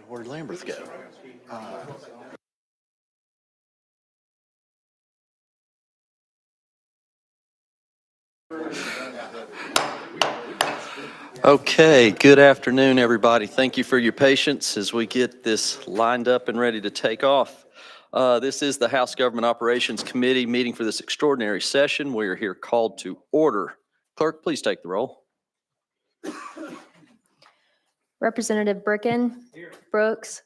Where'd Lambert go? Okay, good afternoon, everybody. Thank you for your patience as we get this lined up and ready to take off. This is the House Government Operations Committee meeting for this extraordinary session. We are here called to order. Clerk, please take the roll. Representative Bricken. Here. Brooks.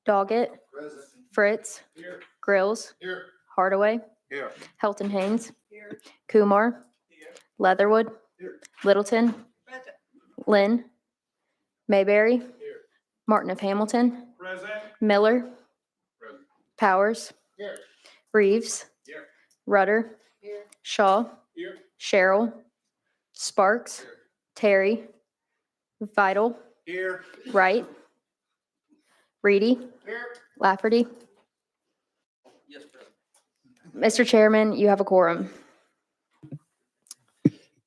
Doggett. Present. Fritz. Here. Grills. Here. Hardaway. Here. Helton Haynes. Here. Kumar. Here. Leatherwood. Here. Littleton. Present. Lynn. Mayberry. Here. Martin of Hamilton. Present. Miller. Present. Powers. Here. Reeves. Here. Rudder. Here. Shaw. Here. Sherrill. Sparks. Here. Terry. Vital. Here. Wright. Reedy. Here. Lafferty. Yes, President. Mr. Chairman, you have a quorum.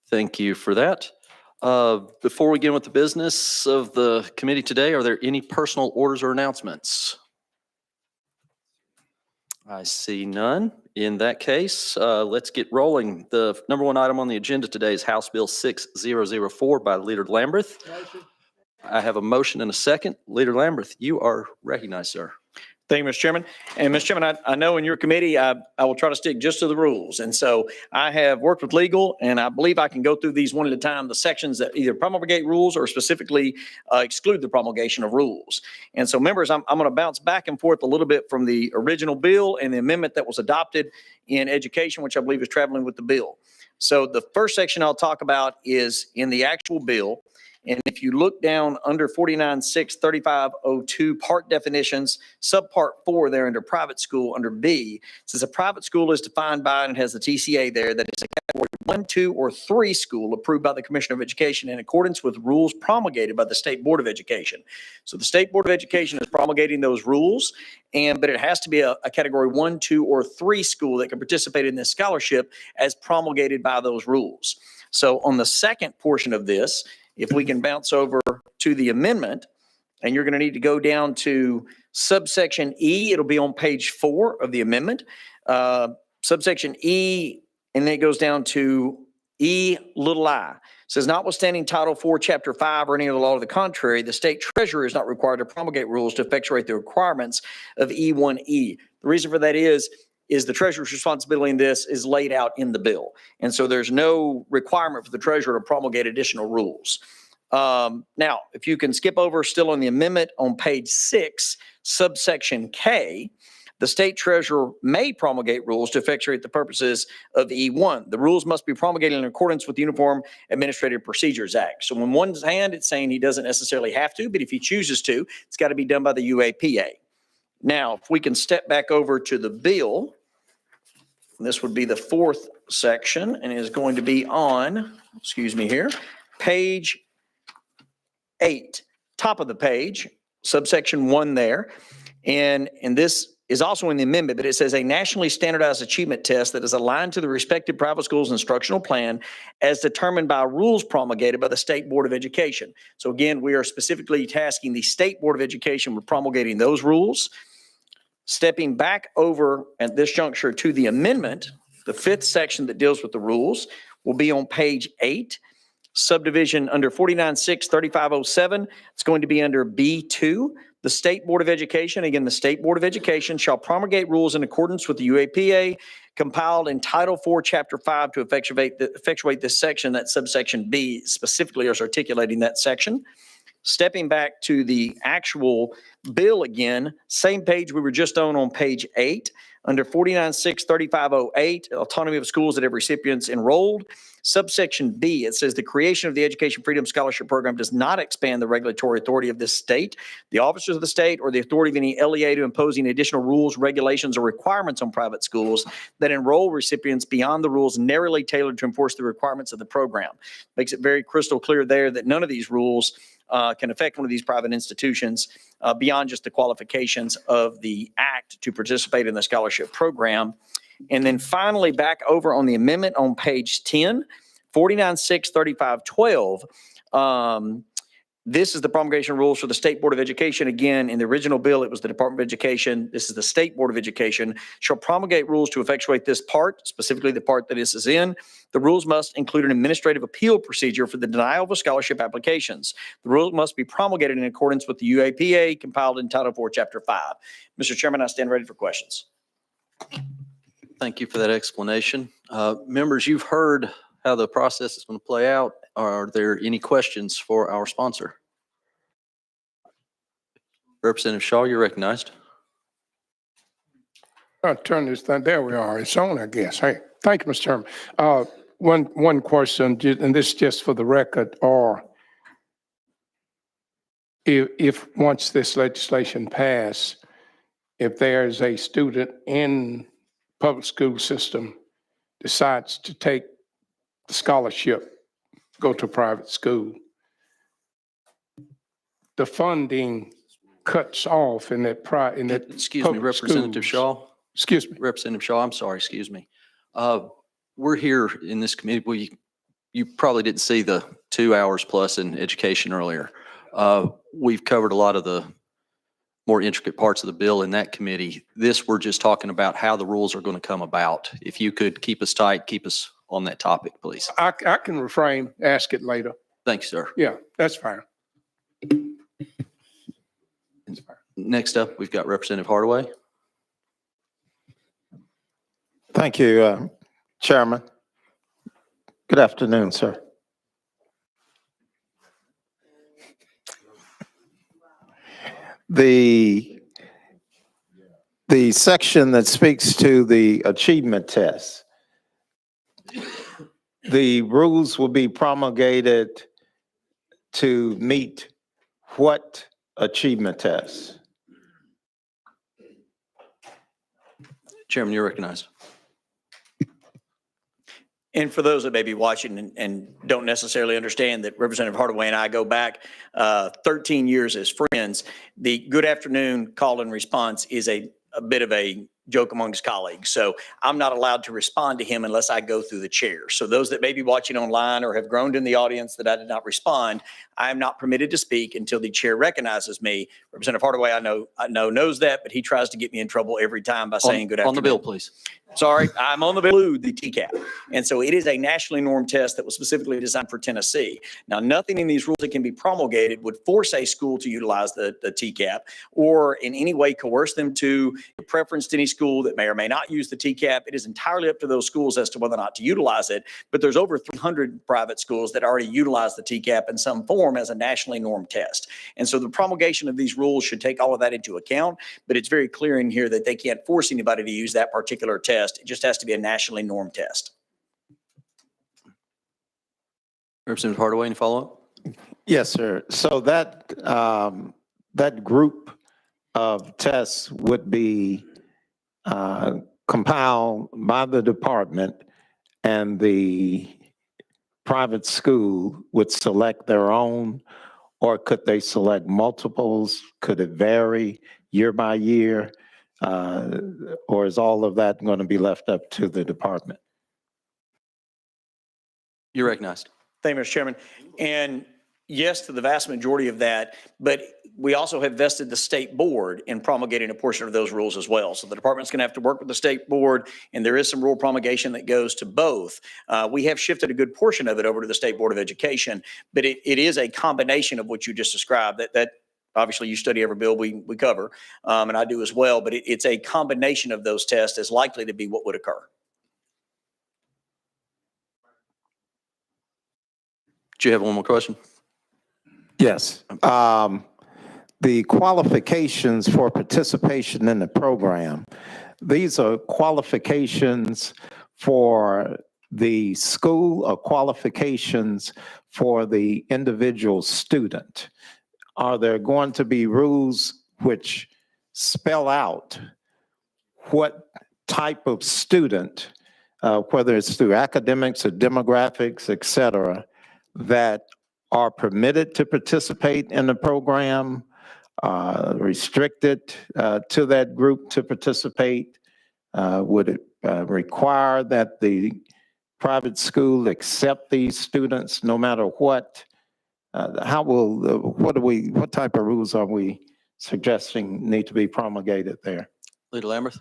Thank you for that. Before we begin with the business of the committee today, are there any personal orders or announcements? I see none. In that case, let's get rolling. The number one item on the agenda today is House Bill 6004 by Leader Lamberth. Motion. I have a motion and a second. Leader Lamberth, you are recognized, sir. Thank you, Mr. Chairman. And Mr. Chairman, I know in your committee, I will try to stick just to the rules. And so I have worked with legal, and I believe I can go through these one at a time, the sections that either promulgate rules or specifically exclude the promulgation of rules. And so members, I'm going to bounce back and forth a little bit from the original bill and the amendment that was adopted in education, which I believe is traveling with the bill. So the first section I'll talk about is in the actual bill. And if you look down under 49.6.3502 part definitions, subpart 4 there under private school under B, says a private school is defined by and has the TCA there that is a category 1, 2, or 3 school approved by the Commissioner of Education in accordance with rules promulgated by the State Board of Education. So the State Board of Education is promulgating those rules, but it has to be a category 1, 2, or 3 school that can participate in this scholarship as promulgated by those rules. So on the second portion of this, if we can bounce over to the amendment, and you're going to need to go down to subsection E, it'll be on page 4 of the amendment. Subsection E, and then it goes down to E little I. It says, notwithstanding Title 4, Chapter 5, or any other law to the contrary, the state treasurer is not required to promulgate rules to effectuate the requirements of E1E. The reason for that is the treasurer's responsibility in this is laid out in the bill. And so there's no requirement for the treasurer to promulgate additional rules. Now, if you can skip over still on the amendment on page 6, subsection K, the state treasurer may promulgate rules to effectuate the purposes of E1. The rules must be promulgated in accordance with the Uniform Administrative Procedures Act. So on one hand, it's saying he doesn't necessarily have to, but if he chooses to, it's got to be done by the UAPA. Now, if we can step back over to the bill, this would be the 4th section, and it is going to be on, excuse me here, page 8, top of the page, subsection 1 there. And this is also in the amendment, but it says a nationally standardized achievement test that is aligned to the respective private school's instructional plan as determined by rules promulgated by the State Board of Education. So again, we are specifically tasking the State Board of Education with promulgating those rules. Stepping back over at this juncture to the amendment, the 5th section that deals with the rules will be on page 8, subdivision under 49.6.3507. It's going to be under B2. The State Board of Education, again, the State Board of Education shall promulgate rules in accordance with the UAPA compiled in Title 4, Chapter 5 to effectuate this section. That subsection B specifically is articulating that section. Stepping back to the actual bill again, same page we were just on page 8, under 49.6.3508, autonomy of schools that have recipients enrolled. Subsection B, it says the creation of the Education Freedom Scholarship Program does not expand the regulatory authority of this state, the officers of the state, or the authority of any LEA to impose any additional rules, regulations, or requirements on private schools that enroll recipients beyond the rules narrowly tailored to enforce the requirements of the program. Makes it very crystal clear there that none of these rules can affect one of these private institutions beyond just the qualifications of the act to participate in the scholarship program. And then finally, back over on the amendment on page 10, 49.6.3512, This is the promulgation rules for the State Board of Education. Again, in the original bill, it was the Department of Education. This is the State Board of Education shall promulgate rules to effectuate this part, specifically the part that this is in. The rules must include an administrative appeal procedure for the denial of scholarship applications. The rules must be promulgated in accordance with the UAPA compiled in Title IV, Chapter 5. Mr. Chairman, I stand ready for questions. Thank you for that explanation. Members, you've heard how the process is going to play out. Are there any questions for our sponsor? Representative Shaw, you're recognized. I'll turn this thing, there we are, it's on, I guess. Hey, thank you, Mr. Chairman. One question, and this is just for the record, or if once this legislation passes, if there's a student in public school system decides to take the scholarship, go to a private school, the funding cuts off in that Excuse me, Representative Shaw. Excuse me. Representative Shaw, I'm sorry, excuse me. We're here in this committee. You probably didn't see the 2 hours plus in education earlier. We've covered a lot of the more intricate parts of the bill in that committee. This, we're just talking about how the rules are going to come about. If you could keep us tight, keep us on that topic, please. I can refrain, ask it later. Thank you, sir. Yeah, that's fine. Next up, we've got Representative Hardaway. Thank you, Chairman. Good afternoon, sir. The section that speaks to the achievement test, the rules will be promulgated to meet what achievement tests? Chairman, you're recognized. And for those that may be watching and don't necessarily understand that Representative Hardaway and I go back 13 years as friends, the good afternoon call and response is a bit of a joke amongst colleagues. So I'm not allowed to respond to him unless I go through the chair. So those that may be watching online or have groaned in the audience that I did not respond, I am not permitted to speak until the chair recognizes me. Representative Hardaway, I know knows that, but he tries to get me in trouble every time by saying good afternoon. On the bill, please. Sorry, I'm on the bill, the TCAP. And so it is a nationally normed test that was specifically designed for Tennessee. Now, nothing in these rules that can be promulgated would force a school to utilize the TCAP or in any way coerce them to preference any school that may or may not use the TCAP. It is entirely up to those schools as to whether or not to utilize it. But there's over 300 private schools that already utilize the TCAP in some form as a nationally normed test. And so the promulgation of these rules should take all of that into account. But it's very clear in here that they can't force anybody to use that particular test. It just has to be a nationally normed test. Representative Hardaway, any follow-up? Yes, sir. So that that group of tests would be compiled by the department, and the private school would select their own, or could they select multiples? Could it vary year by year? Or is all of that going to be left up to the department? You're recognized. Thank you, Mr. Chairman. And yes, to the vast majority of that, but we also have vested the state board in promulgating a portion of those rules as well. So the department's going to have to work with the state board, and there is some rule promulgation that goes to both. We have shifted a good portion of it over to the State Board of Education, but it is a combination of what you just described. That obviously you study every bill we cover, and I do as well, but it's a combination of those tests is likely to be what would occur. Do you have one more question? Yes. The qualifications for participation in the program, these are qualifications for the school or qualifications for the individual student. Are there going to be rules which spell out what type of student, whether it's through academics or demographics, et cetera, that are permitted to participate in the program, restricted to that group to participate? Would it require that the private school accept these students no matter what? what type of rules are we suggesting need to be promulgated there? Leader Lamberth?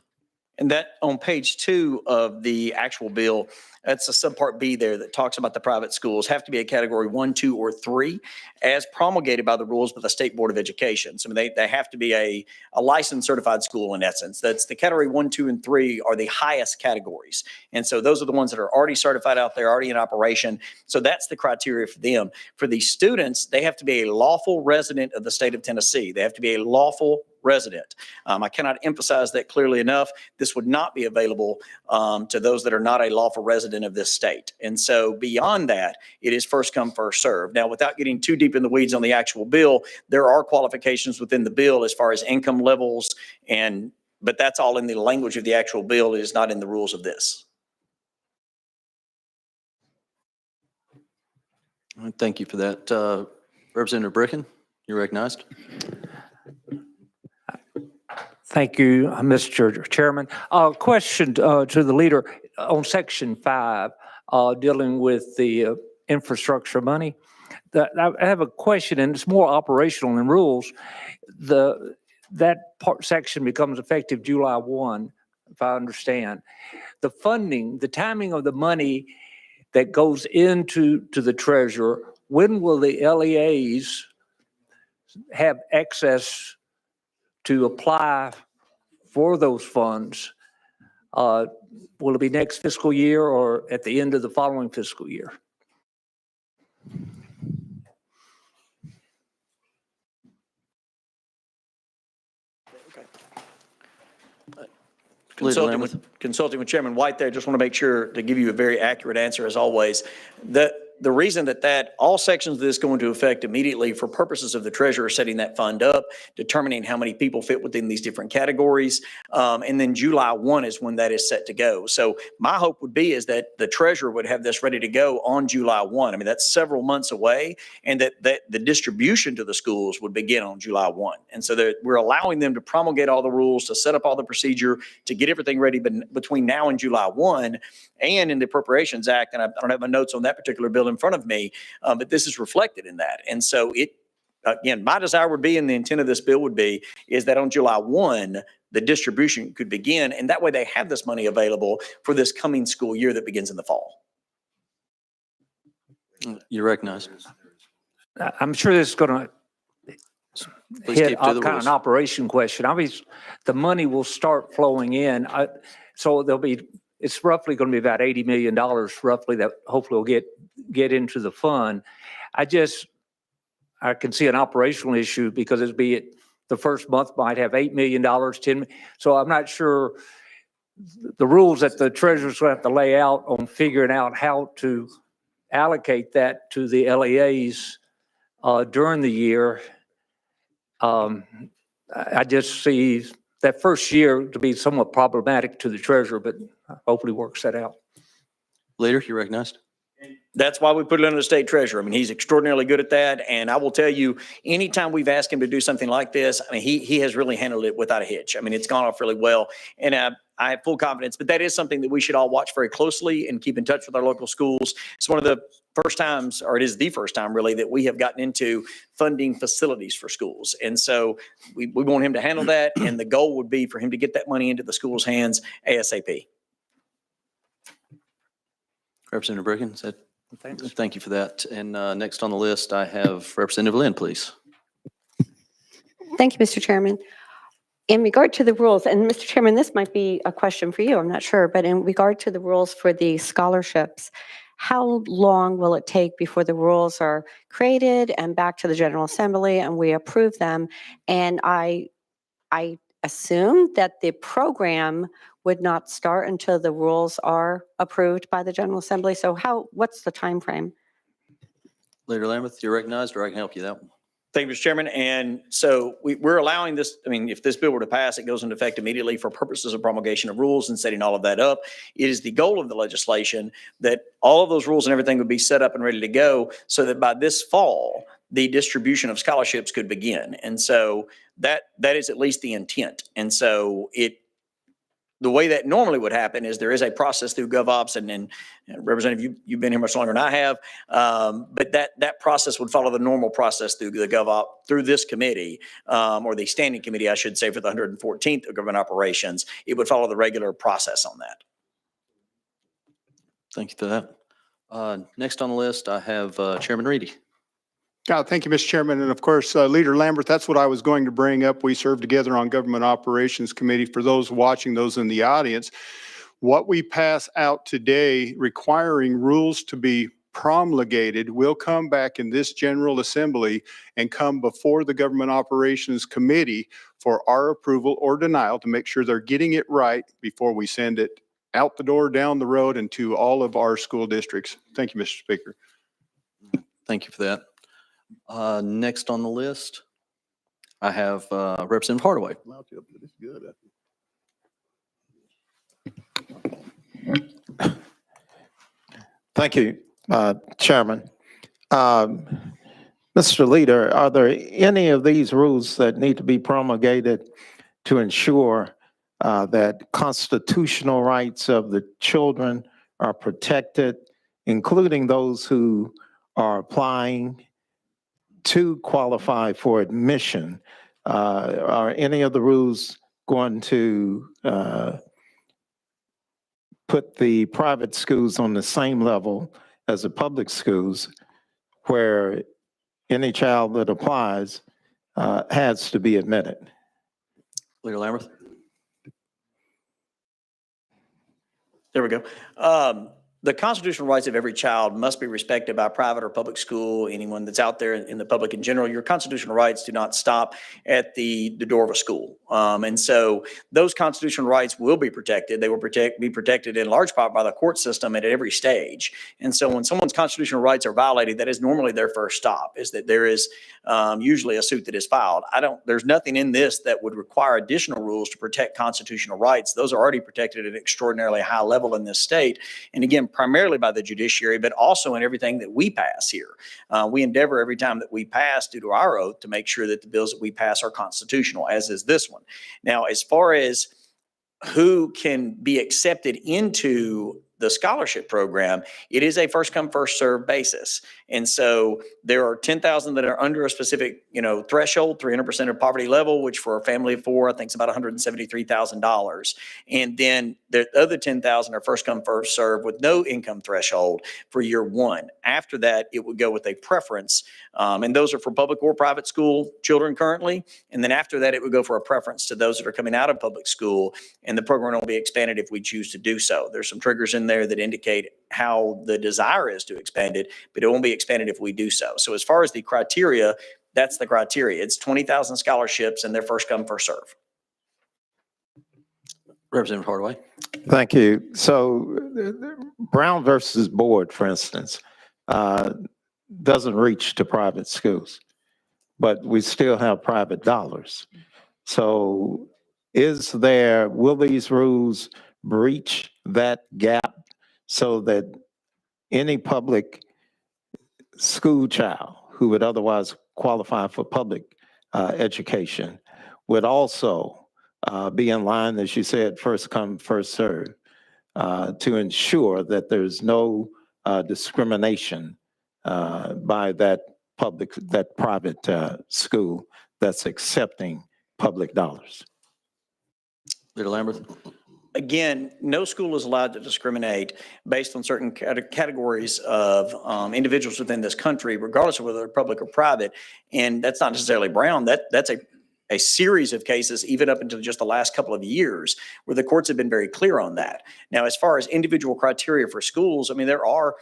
And that on page 2 of the actual bill, that's a subpart B there that talks about the private schools have to be a category 1, 2, or 3 as promulgated by the rules by the State Board of Education. So they have to be a licensed certified school in essence. That's the category 1, 2, and 3 are the highest categories. And so those are the ones that are already certified out there, already in operation. So that's the criteria for them. For the students, they have to be a lawful resident of the state of Tennessee. They have to be a lawful resident. I cannot emphasize that clearly enough. This would not be available to those that are not a lawful resident of this state. And so beyond that, it is first come, first serve. Now, without getting too deep in the weeds on the actual bill, there are qualifications within the bill as far as income levels, but that's all in the language of the actual bill. It is not in the rules of this. All right, thank you for that. Representative Bricken, you're recognized. Thank you, Mr. Chairman. Question to the leader on Section 5, dealing with the infrastructure money. I have a question, and it's more operational than rules. That section becomes effective July 1, if I understand. The funding, the timing of the money that goes into the treasurer, when will the LEAs have access to apply for those funds? Will it be next fiscal year or at the end of the following fiscal year? Consulting with Chairman White there, just want to make sure to give you a very accurate answer as always. The reason that all sections of this go into effect immediately for purposes of the treasurer setting that fund up, determining how many people fit within these different categories, and then July 1 is when that is set to go. So my hope would be is that the treasurer would have this ready to go on July 1. I mean, that's several months away, and that the distribution to the schools would begin on July 1. And so we're allowing them to promulgate all the rules, to set up all the procedure, to get everything ready between now and July 1. And in the Appropriations Act, and I don't have my notes on that particular bill in front of me, but this is reflected in that. And so again, my desire would be, and the intent of this bill would be, is that on July 1, the distribution could begin, and that way they have this money available for this coming school year that begins in the fall. You're recognized. I'm sure this is going to Please hit keep to the kind of rules. an operation question. Obviously, the money will start flowing in. So it's roughly going to be about $80 million roughly that hopefully will get into the fund. I can see an operational issue because the first month might have $8 million, $10 million. So I'm not sure the rules that the treasurer's going to have to lay out on figuring out how to allocate that to the LEAs during the year. I just see that first year to be somewhat problematic to the treasurer, but hopefully works that out. Leader, you're recognized. That's why we put it under the state treasurer. I mean, he's extraordinarily good at that. And I will tell you, anytime we've asked him to do something like this, I mean, he has really handled it without a hitch. I mean, it's gone off really well. And I have full confidence, but that is something that we should all watch very closely and keep in touch with our local schools. It's one of the first times, or it is the first time really, that we have gotten into funding facilities for schools. And so we want him to handle that. And the goal would be for him to get that money into the school's hands ASAP. Representative Bricken, is that? Thanks. Thank you for that. And next on the list, I have Representative Lynn, please. Thank you, Mr. Chairman. In regard to the rules, and Mr. Chairman, this might be a question for you, I'm not sure, but in regard to the rules for the scholarships, how long will it take before the rules are created and back to the General Assembly and we approve them? And I assume that the program would not start until the rules are approved by the General Assembly. So what's the time frame? Leader Lamberth, you're recognized, or I can help you that one. Thank you, Mr. Chairman. And so we're allowing this, I mean, if this bill were to pass, it goes into effect immediately for purposes of promulgation of rules and setting all of that up. It is the goal of the legislation that all of those rules and everything would be set up and ready to go so that by this fall, the distribution of scholarships could begin. And so that is at least the intent. And so the way that normally would happen is there is a process through GovOps, and Representative, you've been here much longer than I have. But that process would follow the normal process through the GovOps, through this committee, or the standing committee, I should say, for the 114th of Government Operations. It would follow the regular process on that. Thank you for that. Next on the list, I have Chairman Reedy. Thank you, Mr. Chairman. And of course, Leader Lambert, that's what I was going to bring up. We served together on Government Operations Committee. For those watching, those in the audience, what we pass out today requiring rules to be promulgated will come back in this General Assembly and come before the Government Operations Committee for our approval or denial to make sure they're getting it right before we send it out the door, down the road, and to all of our school districts. Thank you, Mr. Speaker. Thank you for that. Next on the list, I have Representative Hardaway. Thank you, Chairman. Mr. Leader, are there any of these rules that need to be promulgated to ensure that constitutional rights of the children are protected, including those who are applying to qualify for admission? Are any of the rules going to put the private schools on the same level as the public schools, where any child that applies has to be admitted? Leader Lambert. There we go. The constitutional rights of every child must be respected by private or public school, anyone that's out there in the public in general. Your constitutional rights do not stop at the door of a school. And so those constitutional rights will be protected. They will be protected in large part by the court system at every stage. And so when someone's constitutional rights are violated, that is normally their first stop, is that there is usually a suit that is filed. There's nothing in this that would require additional rules to protect constitutional rights. Those are already protected at an extraordinarily high level in this state. And again, primarily by the judiciary, but also in everything that we pass here. We endeavor every time that we pass, due to our oath, to make sure that the bills that we pass are constitutional, as is this one. Now, as far as who can be accepted into the scholarship program, it is a first come, first served basis. And so there are 10,000 that are under a specific, threshold, 300% of poverty level, which for a family of four, I think is about $173,000. And then the other 10,000 are first come, first served with no income threshold for year one. After that, it would go with a preference. And those are for public or private school children currently. And then after that, it would go for a preference to those that are coming out of public school. And the program will be expanded if we choose to do so. There's some triggers in there that indicate how the desire is to expand it, but it won't be expanded if we do so. So as far as the criteria, that's the criteria. It's 20,000 scholarships and they're first come, first serve. Representative Hardaway. Thank you. So Brown versus Board, for instance, doesn't reach to private schools, but we still have private dollars. So will these rules breach that gap so that any public school child who would otherwise qualify for public education would also be in line, as you said, first come, first serve, to ensure that there's no discrimination by that private school that's accepting public dollars? Leader Lambert. Again, no school is allowed to discriminate based on certain categories of individuals within this country, regardless of whether they're public or private. And that's not necessarily Brown. That's a series of cases, even up until just the last couple of years, where the courts have been very clear on that. Now, as far as individual criteria for schools, there are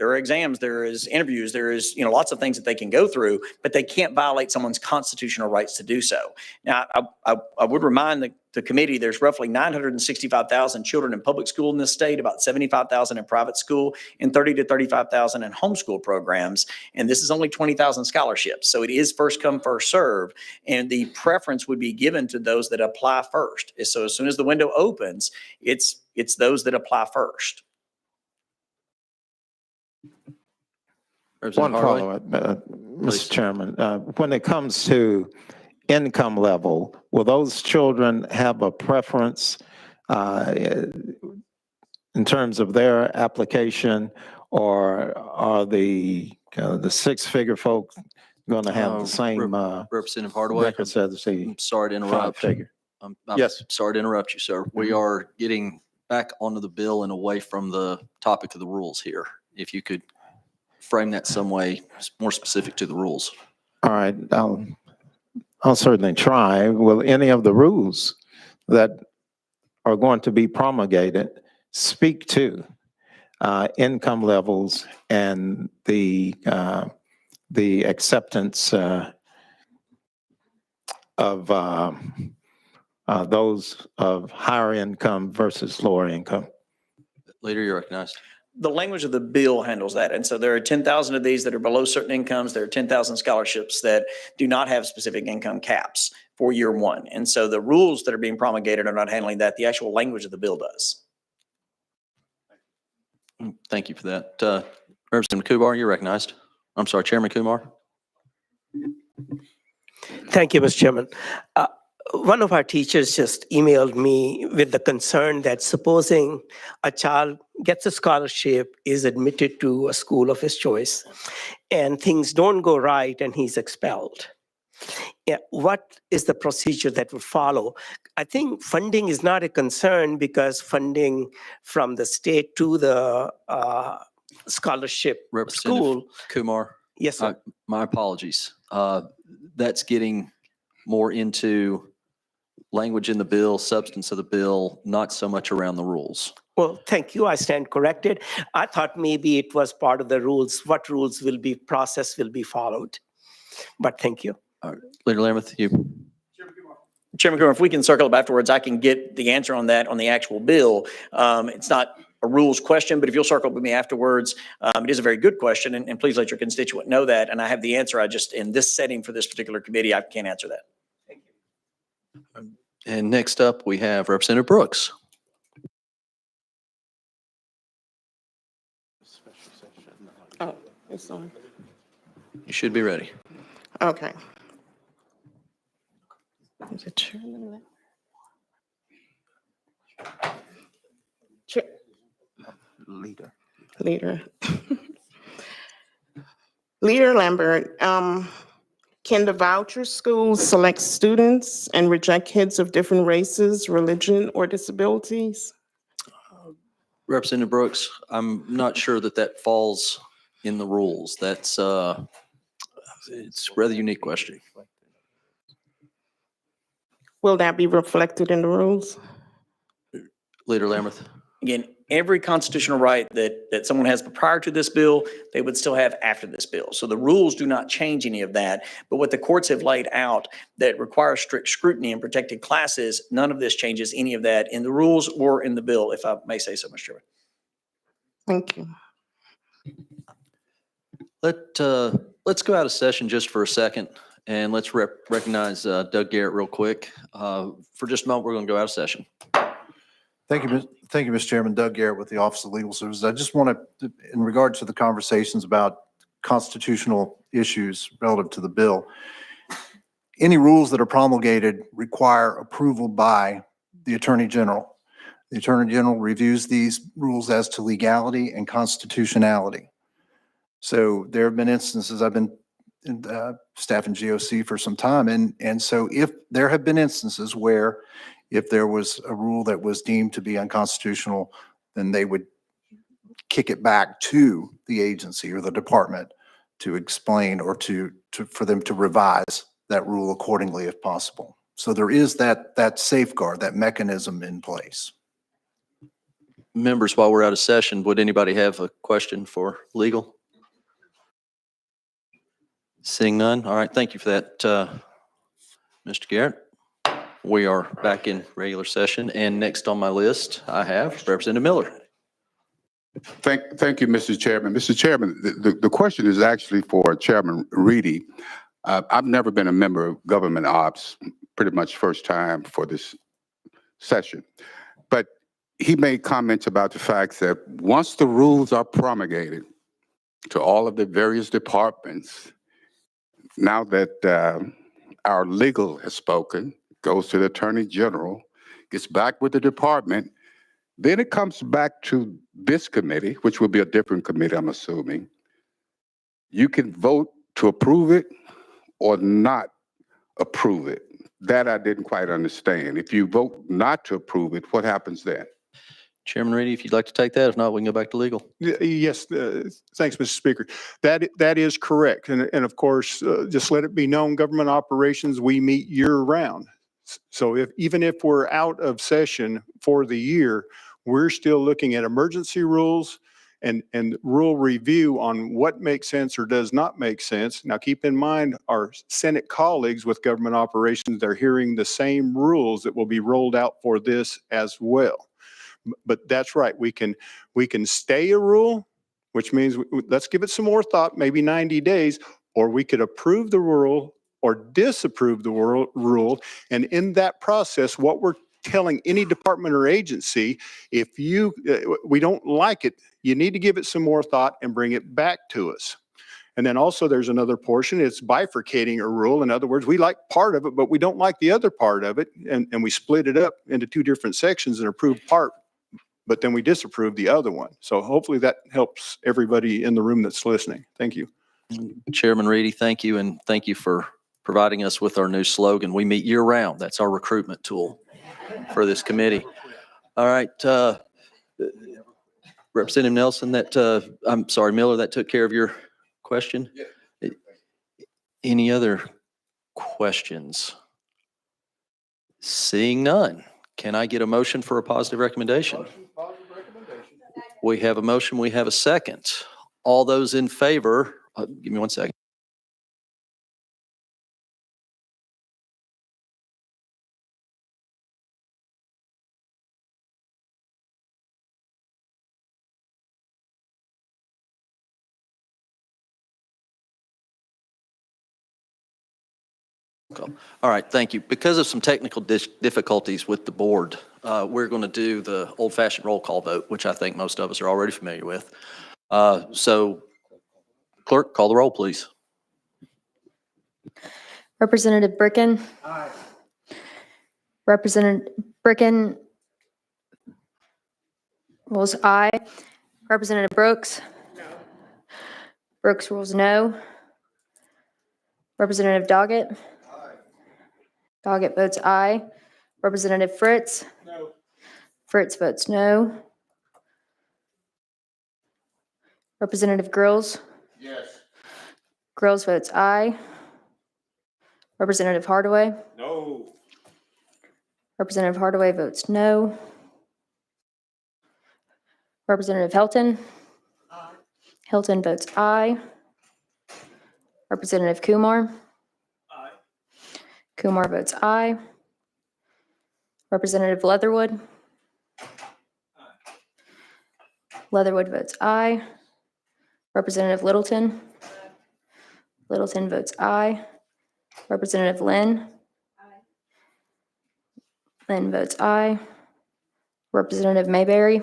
exams, there is interviews, there is, lots of things that they can go through, but they can't violate someone's constitutional rights to do so. Now, I would remind the committee, there's roughly 965,000 children in public school in this state, about 75,000 in private school, and 30 to 35,000 in homeschool programs. And this is only 20,000 scholarships. So it is first come, first serve. And the preference would be given to those that apply first. So as soon as the window opens, it's those that apply first. One follow-up, Mr. Chairman. When it comes to income level, will those children have a preference in terms of their application, or are the six-figure folks going to have the same Representative Hardaway, records as the I'm sorry to interrupt. five-figure? I'm Yes. sorry to interrupt you, sir. We are getting back onto the bill and away from the topic of the rules here. If you could frame that some way more specific to the rules. All right, I'll certainly try. Will any of the rules that are going to be promulgated speak to income levels and the acceptance of those of higher income versus lower income? Leader, you're recognized. The language of the bill handles that. And so there are 10,000 of these that are below certain incomes. There are 10,000 scholarships that do not have specific income caps for year one. And so the rules that are being promulgated are not handling that. The actual language of the bill does. Thank you for that. Representative Kumar, you're recognized. I'm sorry, Chairman Kumar. Thank you, Mr. Chairman. One of our teachers just emailed me with the concern that supposing a child gets a scholarship, is admitted to a school of his choice, and things don't go right and he's expelled. Yeah, what is the procedure that would follow? I think funding is not a concern because funding from the state to the scholarship Representative school. Kumar. Yes, sir. My apologies. That's getting more into language in the bill, substance of the bill, not so much around the rules. Well, thank you. I stand corrected. I thought maybe it was part of the rules, what rules will be, process will be followed. But thank you. Leader Lamberth, you. Chairman Kumar, if we can circle up afterwards, I can get the answer on that on the actual bill. It's not a rules question, but if you'll circle up with me afterwards, it is a very good question, and please let your constituent know that. And I have the answer. I just, in this setting for this particular committee, I can't answer that. Thank you. And next up, we have Representative Brooks. Oh, it's on. You should be ready. Okay. Is it Chairman? Leader. Leader. Leader Lambert, can the voucher schools select students and reject kids of different races, religion, or disabilities? Representative Brooks, I'm not sure that that falls in the rules. That's, it's a rather unique question. Will that be reflected in the rules? Leader Lamberth. Again, every constitutional right that someone has prior to this bill, they would still have after this bill. So the rules do not change any of that. But what the courts have laid out that requires strict scrutiny and protected classes, none of this changes any of that in the rules or in the bill, if I may say so, Mr. Chairman. Thank you. Let's go out of session just for a second, and let's recognize Doug Garrett real quick. For just a moment, we're going to go out of session. Thank you, Mr. Chairman. Doug Garrett with the Office of Legal Services. I just want to, in regard to the conversations about constitutional issues relative to the bill, any rules that are promulgated require approval by the Attorney General. The Attorney General reviews these rules as to legality and constitutionality. So there have been instances, I've been staff in GOC for some time, and so if there have been instances where if there was a rule that was deemed to be unconstitutional, then they would kick it back to the agency or the department to explain or for them to revise that rule accordingly if possible. So there is that safeguard, that mechanism in place. Members, while we're out of session, would anybody have a question for legal? Seeing none. All right. Thank you for that, Mr. Garrett. We are back in regular session, and next on my list, I have Representative Miller. Thank you, Mr. Chairman. Mr. Chairman, the question is actually for Chairman Reedy. I've never been a member of government ops, pretty much first time for this session. But he made comments about the fact that once the rules are promulgated to all of the various departments, now that our legal has spoken, goes to the Attorney General, gets back with the department, then it comes back to this committee, which will be a different committee, I'm assuming. You can vote to approve it or not approve it. That I didn't quite understand. If you vote not to approve it, what happens then? Chairman Reedy, if you'd like to take that. If not, we can go back to legal. Yes, thanks, Mr. Speaker. That is correct. And of course, just let it be known, government operations, we meet year round. So even if we're out of session for the year, we're still looking at emergency rules and rule review on what makes sense or does not make sense. Now, keep in mind, our Senate colleagues with government operations, they're hearing the same rules that will be rolled out for this as well. But that's right. We can stay a rule, which means let's give it some more thought, maybe 90 days, or we could approve the rule or disapprove the rule. And in that process, what we're telling any department or agency, if we don't like it, you need to give it some more thought and bring it back to us. And then also there's another portion, it's bifurcating a rule. In other words, we like part of it, but we don't like the other part of it. And we split it up into two different sections and approve part, but then we disapprove the other one. So hopefully that helps everybody in the room that's listening. Thank you. Chairman Reedy, thank you. And thank you for providing us with our new slogan. We meet year round. That's our recruitment tool for this committee. All right. Representative Nelson, I'm sorry, Miller, that took care of your question? Yeah. Any other questions? Seeing none, can I get a motion for a positive recommendation? We have a motion, we have a second. All those in favor, give me 1 second. All right, thank you. Because of some technical difficulties with the board, we're going to do the old-fashioned roll call vote, which I think most of us are already familiar with. So, clerk, call the roll, please. Representative Bricken. Aye. Representative Bricken rules aye. Representative Brooks. No. Brooks rules no. Representative Doggett. Aye. Doggett votes aye. Representative Fritz. No. Fritz votes no. Representative Grills. Yes. Grills votes aye. Representative Hardaway. No. Representative Hardaway votes no. Representative Helton. Aye. Hilton votes aye. Representative Kumar. Aye. Kumar votes aye. Representative Leatherwood. Aye. Leatherwood votes aye. Representative Littleton. Aye. Littleton votes aye. Representative Lynn. Aye. Lynn votes aye. Representative Mayberry. Aye.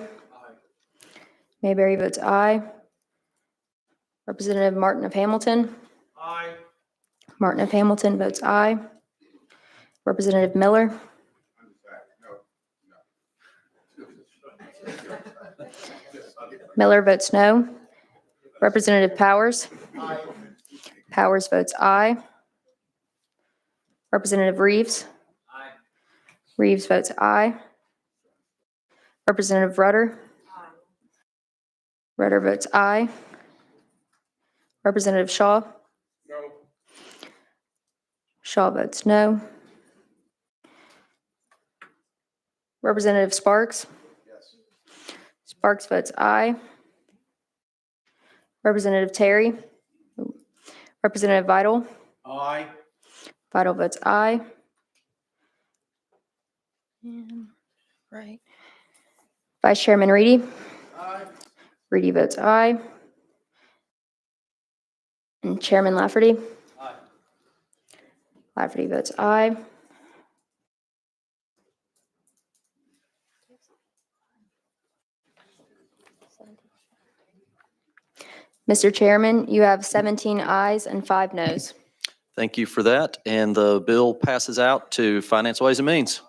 Mayberry votes aye. Representative Martin of Hamilton. Aye. Martin of Hamilton votes aye. Representative Miller. Miller votes no. Representative Powers. Aye. Powers votes aye. Representative Reeves. Aye. Reeves votes aye. Representative Rudder. Aye. Rudder votes aye. Representative Shaw. No. Shaw votes no. Representative Sparks. Yes. Sparks votes aye. Representative Terry. Representative Vital. Aye. Vital votes aye. Right. Vice Chairman Reedy. Aye. Reedy votes aye. And Chairman Lafferty. Aye. Lafferty votes aye. Mr. Chairman, you have 17 ayes and 5 noes. Thank you for that. And the bill passes out to Finance, Ways and Means.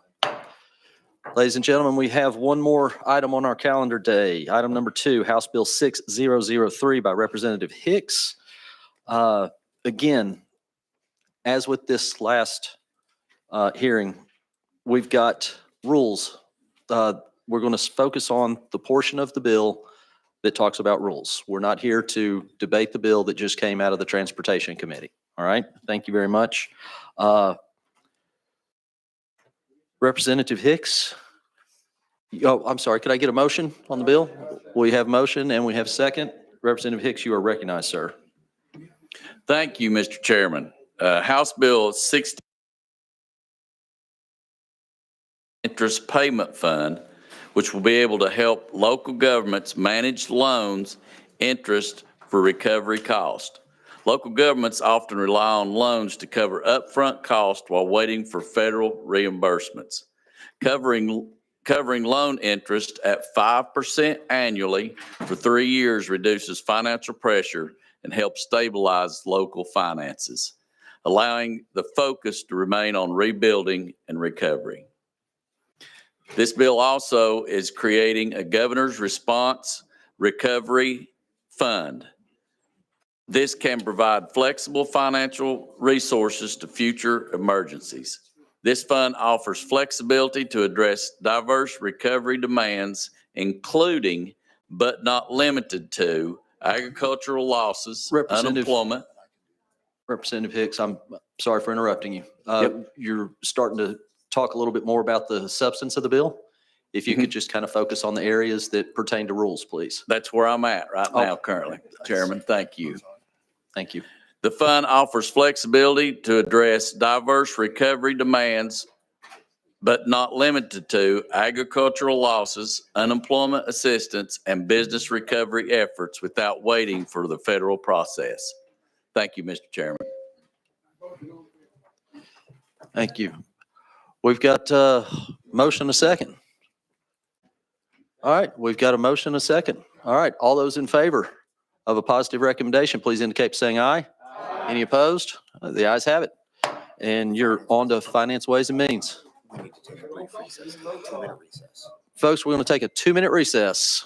Ladies and gentlemen, we have one more item on our calendar day. Item number 2, House Bill 6003 by Representative Hicks. Again, as with this last hearing, we've got rules. We're going to focus on the portion of the bill that talks about rules. We're not here to debate the bill that just came out of the Transportation Committee. All right, thank you very much. Representative Hicks. Oh, I'm sorry, could I get a motion on the bill? We have motion and we have second. Representative Hicks, you are recognized, sir. Thank you, Mr. Chairman. House Bill 60 Interest Payment Fund, which will be able to help local governments manage loans interest for recovery cost. Local governments often rely on loans to cover upfront costs while waiting for federal reimbursements. Covering loan interest at 5% annually for 3 years reduces financial pressure and helps stabilize local finances, allowing the focus to remain on rebuilding and recovery. This bill also is creating a governor's response recovery fund. This can provide flexible financial resources to future emergencies. This fund offers flexibility to address diverse recovery demands, including but not limited to agricultural losses, unemployment. Representative Hicks, I'm sorry for interrupting you. Yep. You're starting to talk a little bit more about the substance of the bill. If you could just kind of focus on the areas that pertain to rules, please. That's where I'm at right now currently, Chairman. Thank you. Thank you. The fund offers flexibility to address diverse recovery demands, but not limited to agricultural losses, unemployment assistance, and business recovery efforts without waiting for the federal process. Thank you, Mr. Chairman. Thank you. We've got a motion and a second. All right, we've got a motion and a second. All right, all those in favor of a positive recommendation, please indicate by saying aye. Any opposed? The ayes have it. And you're on to Finance, Ways and Means. We need to take a brief recess, a 2-minute recess. Folks, we're going to take a 2-minute recess.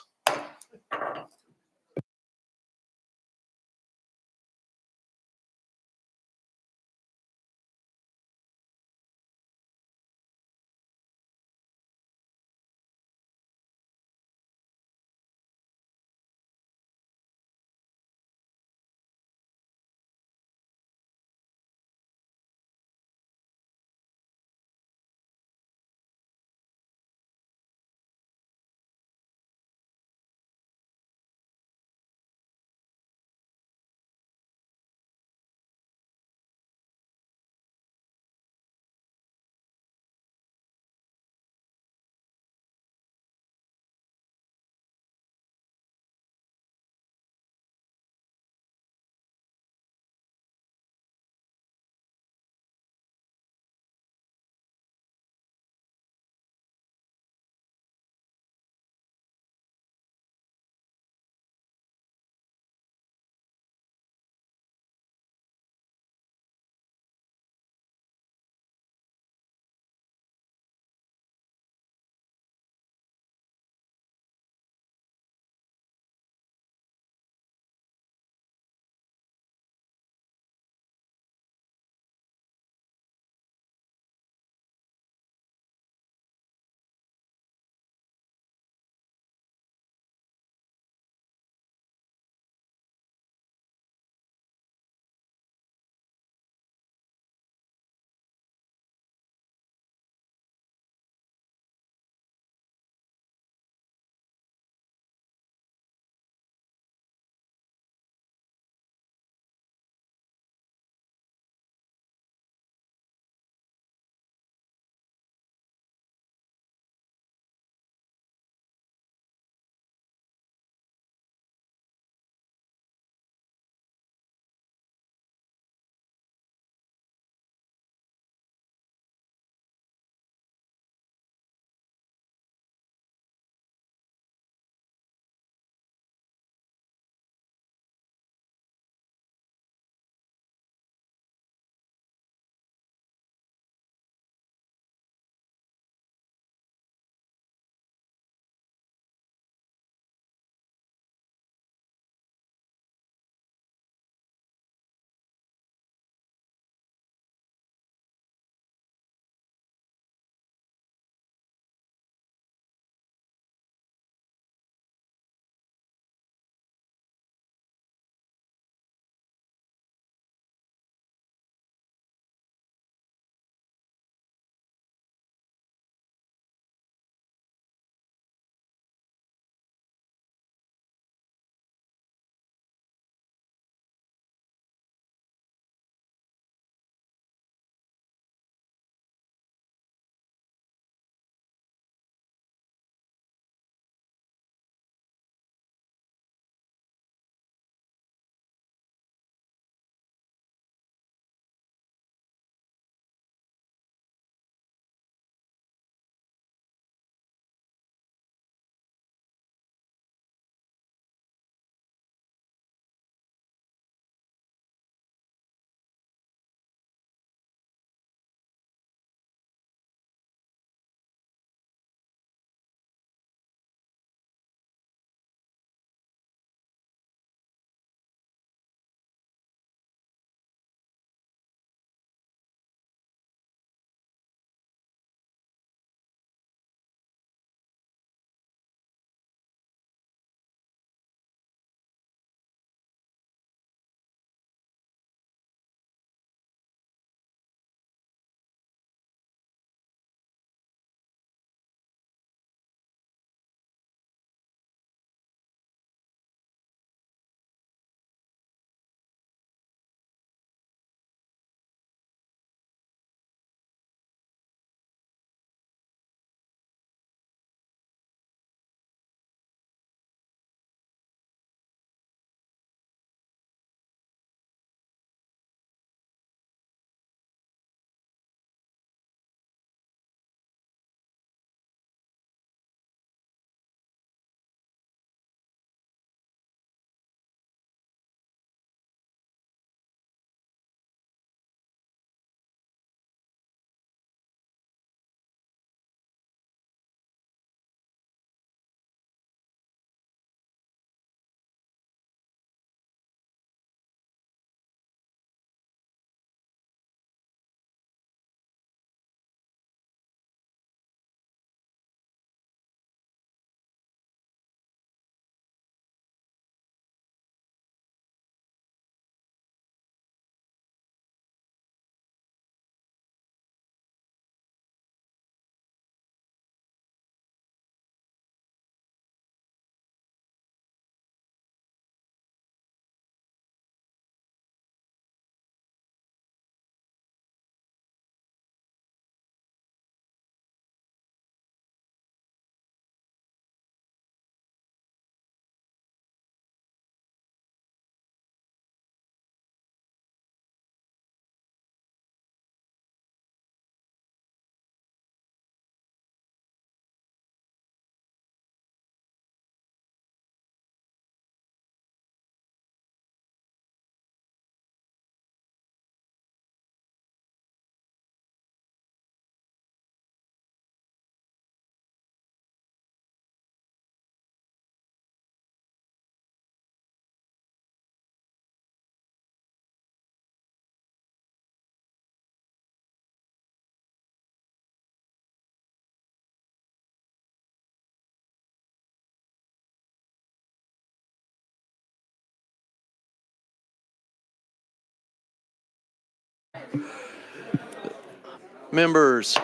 Members,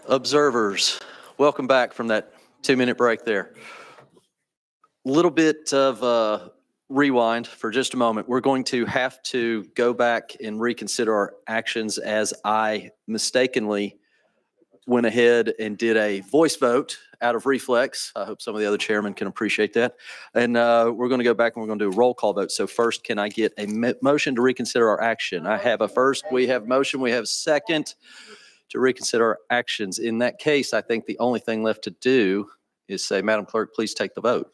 observers, welcome back from that 2-minute break there. Little bit of rewind for just a moment. We're going to have to go back and reconsider our actions as I mistakenly went ahead and did a voice vote out of reflex. I hope some of the other chairmen can appreciate that. And we're going to go back and we're going to do a roll call vote. So first, can I get a motion to reconsider our action? I have a first, we have motion, we have second to reconsider our actions. In that case, I think the only thing left to do is say, Madam Clerk, please take the vote.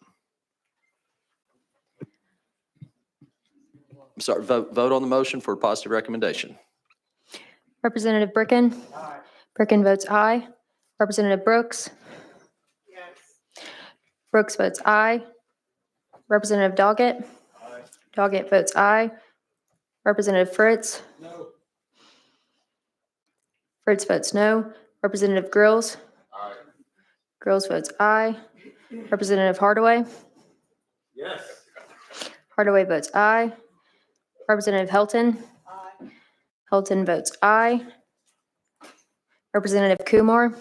I'm sorry, vote on the motion for a positive recommendation. Representative Bricken? Bricken votes aye. Representative Brooks? Yes. Brooks votes aye. Representative Doggett? Doggett votes aye. Representative Fritz? No. Fritz votes no. Representative Grills? Grills votes aye. Representative Hardaway? Yes. Hardaway votes aye. Representative Helton? Helton votes aye. Representative Kumar?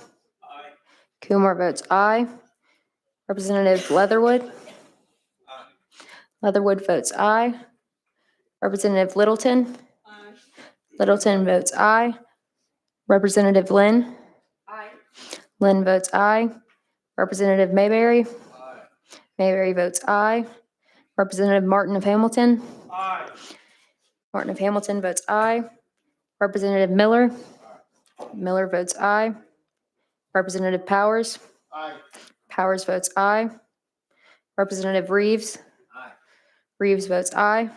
Kumar votes aye. Representative Leatherwood? Leatherwood votes aye. Representative Littleton? Littleton votes aye. Representative Lynn? Lynn votes aye. Representative Mayberry? Mayberry votes aye. Representative Martin of Hamilton? Martin of Hamilton votes aye. Representative Miller? Miller votes aye. Representative Powers? Powers votes aye. Representative Reeves? Reeves votes aye.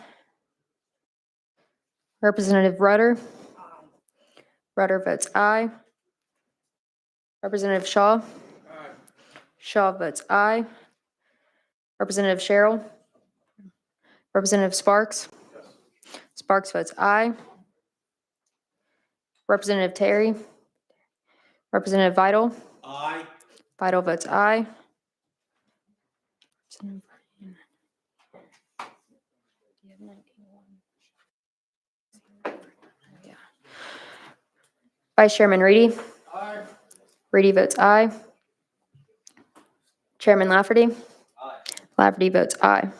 Representative Rudder? Rudder votes aye. Representative Shaw? Shaw votes aye. Representative Sherrill? Representative Sparks? Sparks votes aye. Representative Terry? Representative Vital? Vital votes aye. Vice Chairman Reedy? Reedy votes aye. Chairman Lafferty? Lafferty votes aye.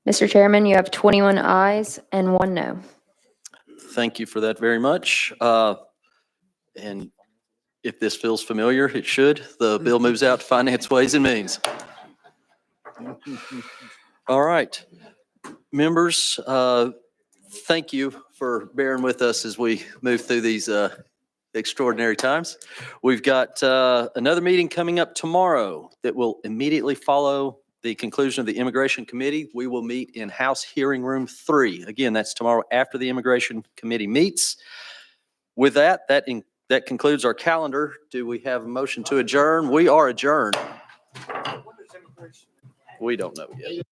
Mr. Chairman, you have 21 ayes and 1 no. Thank you for that very much. And if this feels familiar, it should. The bill moves out to Finance, Ways and Means. All right. Members, thank you for bearing with us as we move through these extraordinary times. We've got another meeting coming up tomorrow that will immediately follow the conclusion of the Immigration Committee. We will meet in House Hearing Room 3. Again, that's tomorrow after the Immigration Committee meets. With that concludes our calendar. Do we have a motion to adjourn? We are adjourned. We don't know yet.